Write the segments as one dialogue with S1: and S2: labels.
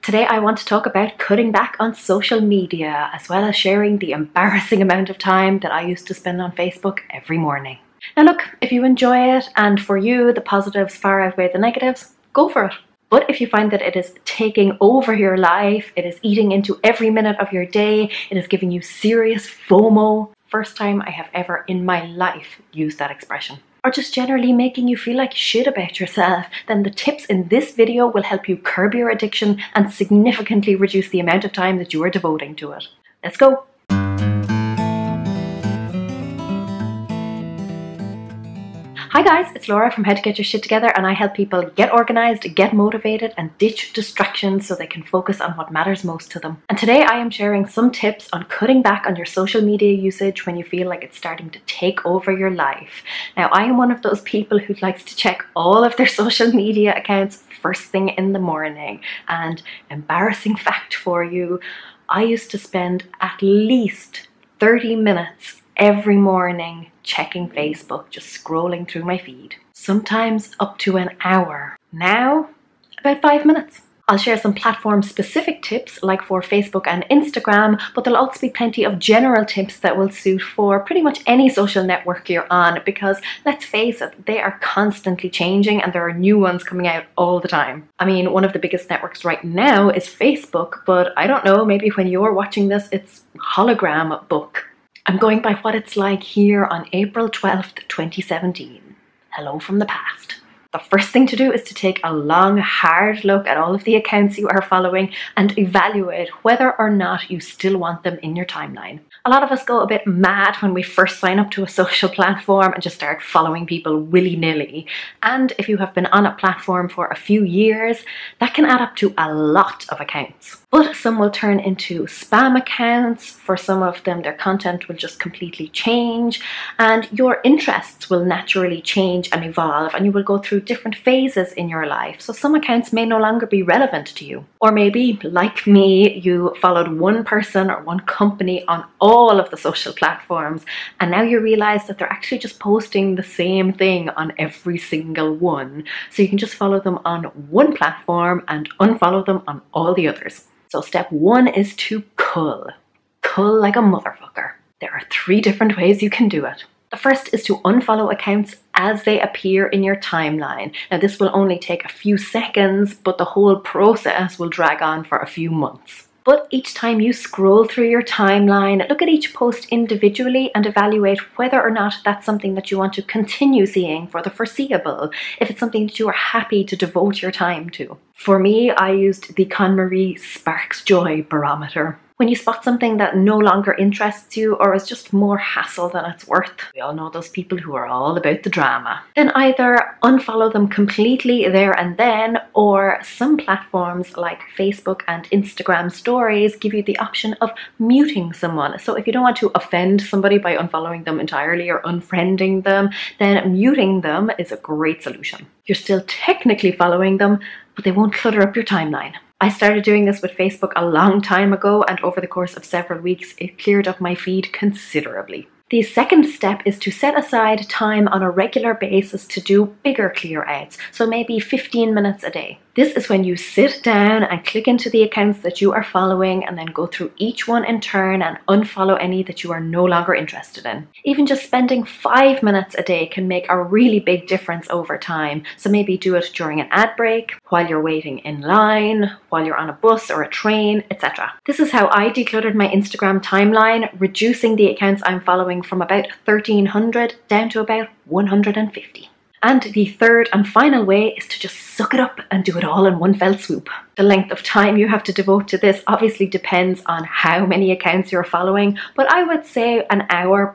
S1: Today I want to talk about cutting back on social media, as well as sharing the embarrassing amount of time that I used to spend on Facebook every morning. Now look, if you enjoy it and for you the positives far outweigh the negatives, go for it. But if you find that it is taking over your life, it is eating into every minute of your day, it is giving you serious FOMO, first time I have ever in my life used that expression, or just generally making you feel like shit about yourself, then the tips in this video will help you curb your addiction and significantly reduce the amount of time that you are devoting to it. Let's go! Hi guys, it's Laura from How to Get Your Shit Together, and I help people get organized, get motivated and ditch distractions so they can focus on what matters most to them. And today I am sharing some tips on cutting back on your social media usage when you feel like it's starting to take over your life. Now I am one of those people who likes to check all of their social media accounts first thing in the morning, and embarrassing fact for you, I used to spend at least 30 minutes every morning checking Facebook, just scrolling through my feed. Sometimes up to an hour. Now, about 5 minutes. I'll share some platform-specific tips like for Facebook and Instagram, but there'll also be plenty of general tips that will suit for pretty much any social network you're on, because let's face it, they are constantly changing and there are new ones coming out all the time. I mean, one of the biggest networks right now is Facebook, but I don't know, maybe when you're watching this, it's hologram book. I'm going by what it's like here on April 12th, 2017. Hello from the past. The first thing to do is to take a long, hard look at all of the accounts you are following and evaluate whether or not you still want them in your timeline. A lot of us go a bit mad when we first sign up to a social platform and just start following people willy-nilly. And if you have been on a platform for a few years, that can add up to a lot of accounts. But some will turn into spam accounts. For some of them, their content will just completely change, and your interests will naturally change and evolve, and you will go through different phases in your life. So some accounts may no longer be relevant to you. Or maybe, like me, you followed one person or one company on all of the social platforms, and now you realize that they're actually just posting the same thing on every single one. So you can just follow them on one platform and unfollow them on all the others. So step one is to cull. Cull like a motherfucker. There are 3 different ways you can do it. The first is to unfollow accounts as they appear in your timeline. Now this will only take a few seconds, but the whole process will drag on for a few months. But each time you scroll through your timeline, look at each post individually and evaluate whether or not that's something that you want to continue seeing for the foreseeable, if it's something that you are happy to devote your time to. For me, I used the KonMari Sparks Joy barometer. When you spot something that no longer interests you or is just more hassle than it's worth, we all know those people who are all about the drama, then either unfollow them completely there and then, or some platforms like Facebook and Instagram stories give you the option of muting someone. So if you don't want to offend somebody by unfollowing them entirely or unfriending them, then muting them is a great solution. You're still technically following them, but they won't clutter up your timeline. I started doing this with Facebook a long time ago, and over the course of several weeks, it cleared up my feed considerably. The second step is to set aside time on a regular basis to do bigger clear outs, so maybe 15 minutes a day. This is when you sit down and click into the accounts that you are following and then go through each one in turn and unfollow any that you are no longer interested in. Even just spending 5 minutes a day can make a really big difference over time, so maybe do it during an ad break, while you're waiting in line, while you're on a bus or a train, etc. This is how I decluttered my Instagram timeline, reducing the accounts I'm following from about 1,300 down to about 150. And the third and final way is to just suck it up and do it all in one fell swoop. The length of time you have to devote to this obviously depends on how many accounts you're following, but I would say an hour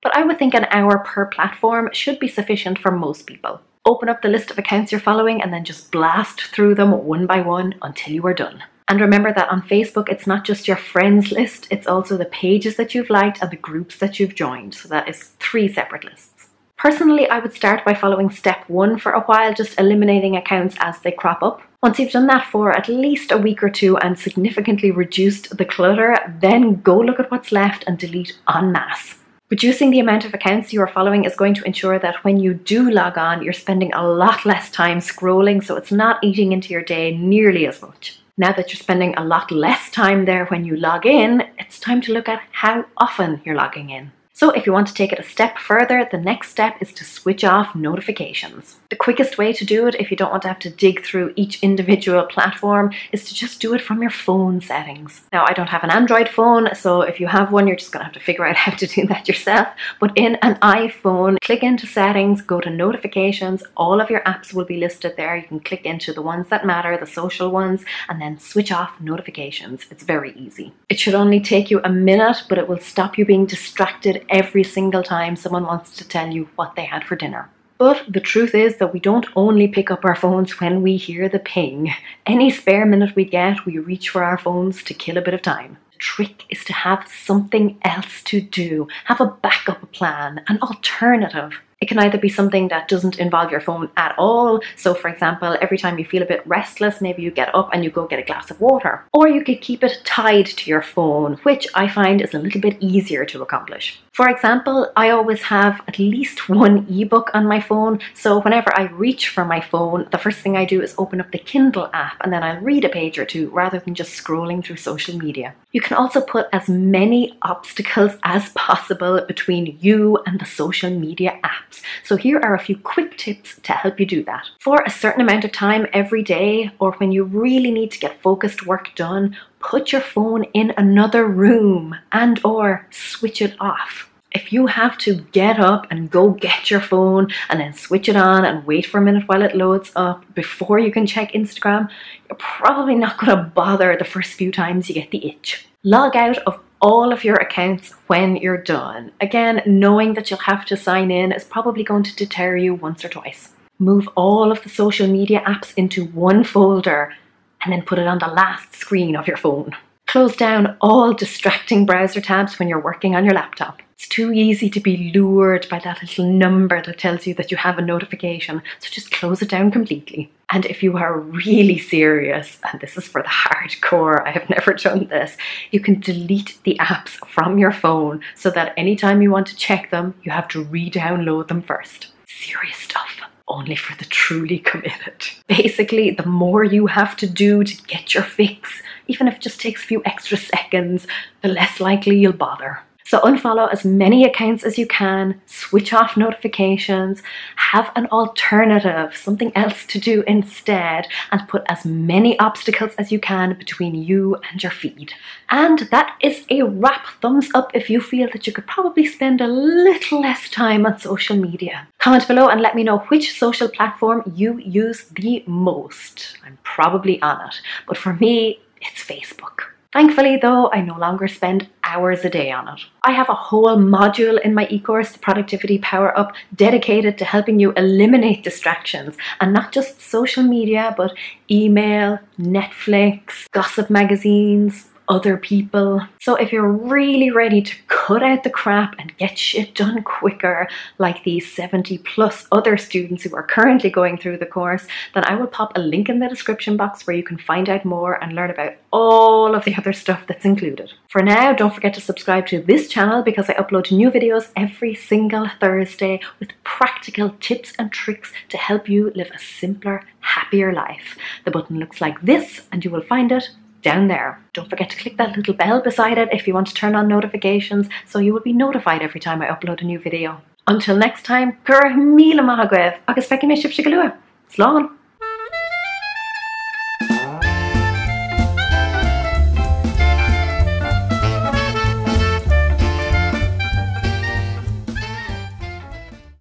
S1: But I would think an hour per platform should be sufficient for most people. Open up the list of accounts you're following and then just blast through them one by one until you are done. And remember that on Facebook, it's not just your friends list, it's also the pages that you've liked and the groups that you've joined. So that is 3 separate lists. Personally, I would start by following step 1 for a while, just eliminating accounts as they crop up. Once you've done that for at least a week or 2 and significantly reduced the clutter, then go look at what's left and delete en masse. Reducing the amount of accounts you are following is going to ensure that when you do log on, you're spending a lot less time scrolling, so it's not eating into your day nearly as much. Now that you're spending a lot less time there when you log in, it's time to look at how often you're logging in. So if you want to take it a step further, the next step is to switch off notifications. The quickest way to do it, if you don't want to have to dig through each individual platform, is to just do it from your phone settings. Now, I don't have an Android phone, so if you have one, you're just going to have to figure out how to do that yourself. But in an iPhone, click into settings, go to notifications, all of your apps will be listed there. You can click into the ones that matter, the social ones, and then switch off notifications. It's very easy. It should only take you a minute, but it will stop you being distracted every single time someone wants to tell you what they had for dinner. But the truth is that we don't only pick up our phones when we hear the ping. Any spare minute we get, we reach for our phones to kill a bit of time. The trick is to have something else to do. Have a backup plan, an alternative. It can either be something that doesn't involve your phone at all. So for example, every time you feel a bit restless, maybe you get up and you go get a glass of water. Or you could keep it tied to your phone, which I find is a little bit easier to accomplish. For example, I always have at least one ebook on my phone. So whenever I reach for my phone, the first thing I do is open up the Kindle app and then I'll read a page or two rather than just scrolling through social media. You can also put as many obstacles as possible between you and the social media apps. So here are a few quick tips to help you do that. For a certain amount of time every day, or when you really need to get focused work done, put your phone in another room and or switch it off. If you have to get up and go get your phone and then switch it on and wait for a minute while it loads up before you can check Instagram, you're probably not going to bother the first few times you get the itch. Log out of all of your accounts when you're done. Again, knowing that you'll have to sign in is probably going to deter you once or twice. Move all of the social media apps into one folder and then put it on the last screen of your phone. Close down all distracting browser tabs when you're working on your laptop. It's too easy to be lured by that little number that tells you that you have a notification, so just close it down completely. And if you are really serious, and this is for the hardcore, I have never done this, you can delete the apps from your phone so that anytime you want to check them, you have to re-download them first. Serious stuff, only for the truly committed. Basically, the more you have to do to get your fix, even if it just takes a few extra seconds, the less likely you'll bother. So unfollow as many accounts as you can, switch off notifications, have an alternative, something else to do instead, and put as many obstacles as you can between you and your feed. And that is a wrap. Thumbs up if you feel that you could probably spend a little less time on social media. Comment below and let me know which social platform you use the most. I'm probably on it, but for me, it's Facebook. Thankfully though, I no longer spend hours a day on it. I have a whole module in my e-course, the Productivity Power Up, dedicated to helping you eliminate distractions, and not just social media, but email, Netflix, gossip magazines, other people. So if you're really ready to cut out the crap and get shit done quicker, like these 70+ other students who are currently going through the course, then I will pop a link in the description box where you can find out more and learn about all of the other stuff that's included. For now, don't forget to subscribe to this channel because I upload new videos every single Thursday with practical tips and tricks to help you live a simpler, happier life. The button looks like this and you will find it down there. Don't forget to click that little bell beside it if you want to turn on notifications so you will be notified every time I upload a new video. Until next time, gur míle maith agaibh agus feicim mé sibh se go luath. Slán!